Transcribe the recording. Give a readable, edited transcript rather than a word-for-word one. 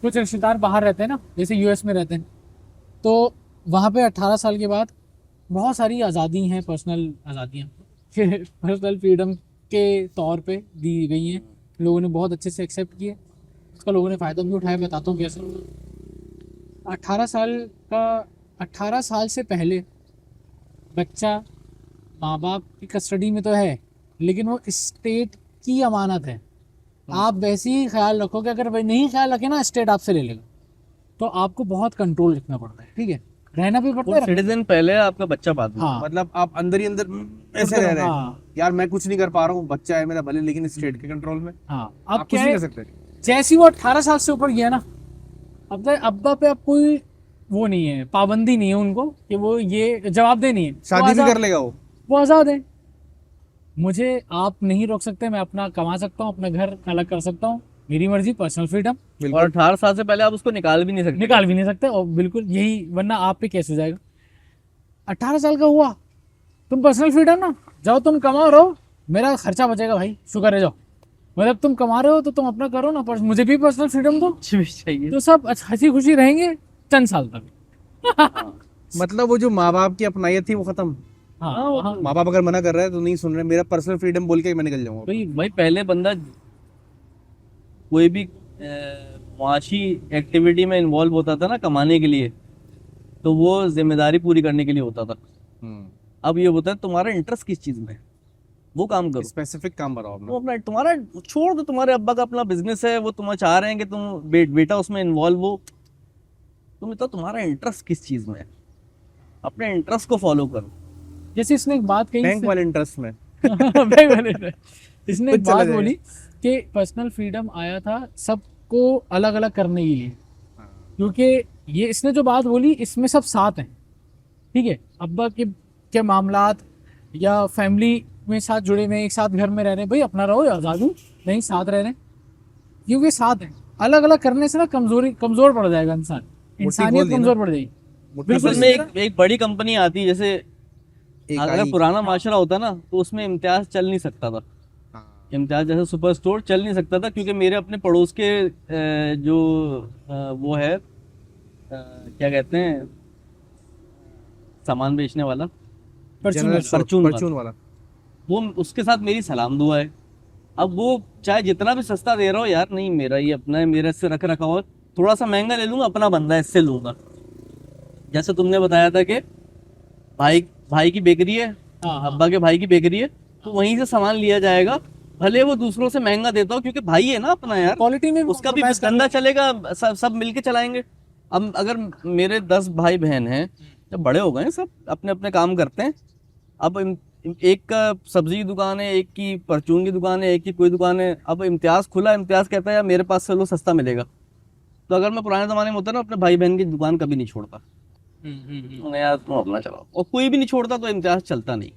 कुछ रिश्तेदार बाहर रहते हैं ना, जैसे यूएस में रहते हैं, तो वहाँ पे 18 साल के बाद बहुत सारी आज़ादी हैं, पर्सनल आज़ादियाँ पर्सनल फ्रीडम के तौर पे दी गई हैं। लोगों ने बहुत अच्छे से एक्सेप्ट किए, उसका लोगों ने फ़ायदा भी उठाया। बताता हूँ कैसे। 18 साल का 18 साल से पहले बच्चा माँ बाप की कस्टडी में तो है, लेकिन वो स्टेट की अमानत है। आप वैसे ही ख्याल रखो कि अगर भाई नहीं ख्याल रखे ना, स्टेट आपसे ले लेगा। तो आपको बहुत कंट्रोल रखना पड़ता है, ठीक है, रहना भी पड़ता वो है। सिटीजन पहले आपका बच्चा बाद में। हाँ मतलब आप अंदर ही अंदर ऐसे रह रहे हैं, हाँ यार मैं कुछ नहीं कर पा रहा हूँ, बच्चा है मेरा भले, लेकिन स्टेट के कंट्रोल में हाँ। अब आप कुछ क्या नहीं है, कर सकते। जैसे ही वो 18 साल से ऊपर गया ना, अब तक अब्बा पे अब कोई वो नहीं है, पाबंदी नहीं है उनको कि वो ये जवाबदेह नहीं है। शादी भी कर लेगा वो आज़ाद है। मुझे आप नहीं रोक सकते, मैं अपना कमा सकता हूँ, अपना घर अलग कर सकता हूँ, मेरी मर्जी, पर्सनल फ्रीडम। और 18 साल से पहले आप उसको निकाल भी नहीं सकते। निकाल भी नहीं सकते, और बिल्कुल यही, वरना आप पे केस हो जाएगा। 18 साल का हुआ, तुम पर्सनल फ्रीडम ना, जाओ तुम कमा रहो, मेरा खर्चा बचेगा भाई, शुक्र है, जाओ। मतलब तुम कमा रहे हो तो तुम अपना करो ना, पर मुझे भी पर्सनल फ्रीडम दो, कुछ भी चाहिए। तो सब हंसी खुशी रहेंगे चंद साल तक। मतलब वो जो माँ बाप की अपनाइत थी वो खत्म। हाँ हाँ माँ बाप अगर मना कर रहा है तो नहीं सुन रहे, मेरा पर्सनल फ्रीडम बोल के मैं निकल जाऊंगा। भाई पहले बंदा कोई भी मुआशी एक्टिविटी में इन्वॉल्व होता था ना कमाने के लिए, तो वो जिम्मेदारी पूरी करने के लिए होता था। अब ये होता है तुम्हारा इंटरेस्ट किस चीज में है, वो काम करो। स्पेसिफिक काम बताओ वो अपना। अपना तुम्हारा छोड़ दो, तुम्हारे अब्बा का अपना बिजनेस है, वो तुम्हें चाह रहे हैं कि तुम बेटा उसमें इन्वॉल्व हो। तुम तो तुम्हारा इंटरेस्ट किस चीज में है, अपने इंटरेस्ट को फॉलो करो। जैसे इसने एक बात कही बैंक वाले इंटरेस्ट में बैंक वाले ने। इसने एक कुछ चला बात जाएगा। बोली कि पर्सनल फ्रीडम आया था सबको अलग अलग करने के लिए, क्योंकि ये इसने जो बात बोली इसमें सब साथ हैं, ठीक है। अब्बा के मामलात या फैमिली में साथ जुड़े हुए, एक साथ घर में रह रहे हैं, भाई अपना रहो, आज़ाद हूँ, नहीं साथ रह रहे हैं, क्योंकि साथ हैं। अलग अलग करने से ना कमजोर पड़ जाएगा इंसान, इंसानियत दी ना। कमजोर पड़ जाएगी। बिल्कुल असल में एक बड़ी कंपनी आती है, जैसे एक अगर आई। पुराना माशरा होता ना तो उसमें इम्तियाज चल नहीं सकता था। इम्तियाज जैसे सुपर स्टोर चल नहीं सकता था, क्योंकि मेरे अपने पड़ोस के जो वो है, क्या कहते हैं, सामान बेचने वाला, परचून वाला। वो उसके साथ मेरी सलाम दुआ है। अब वो चाहे जितना भी सस्ता दे रहा हो, यार नहीं मेरा ये अपना है, मेरे से रख रखा हो, थोड़ा सा महंगा ले लूंगा, अपना बंदा है इससे लूंगा। जैसे तुमने बताया था कि भाई की बेकरी है, अब्बा के भाई की बेकरी है, तो वहीं से सामान लिया जाएगा, भले वो दूसरों से महंगा देता हो, क्योंकि भाई है ना अपना यार, क्वालिटी में उसका भी धंधा चलेगा, सब मिलके चलाएंगे। अब अगर मेरे 10 भाई बहन हैं, जब बड़े हो गए सब अपने अपने काम करते हैं, अब एक का सब्जी की दुकान है, एक की परचून की दुकान है, एक की कोई दुकान है, अब इम्तियाज खुला, इम्तियाज कहता है यार मेरे पास से लो, सस्ता मिलेगा। तो अगर मैं पुराने जमाने में होता ना, अपने भाई बहन की दुकान कभी नहीं छोड़ता, यार तुम अपना चलाओ, और कोई भी नहीं छोड़ता, तो इम्तियाज चलता नहीं।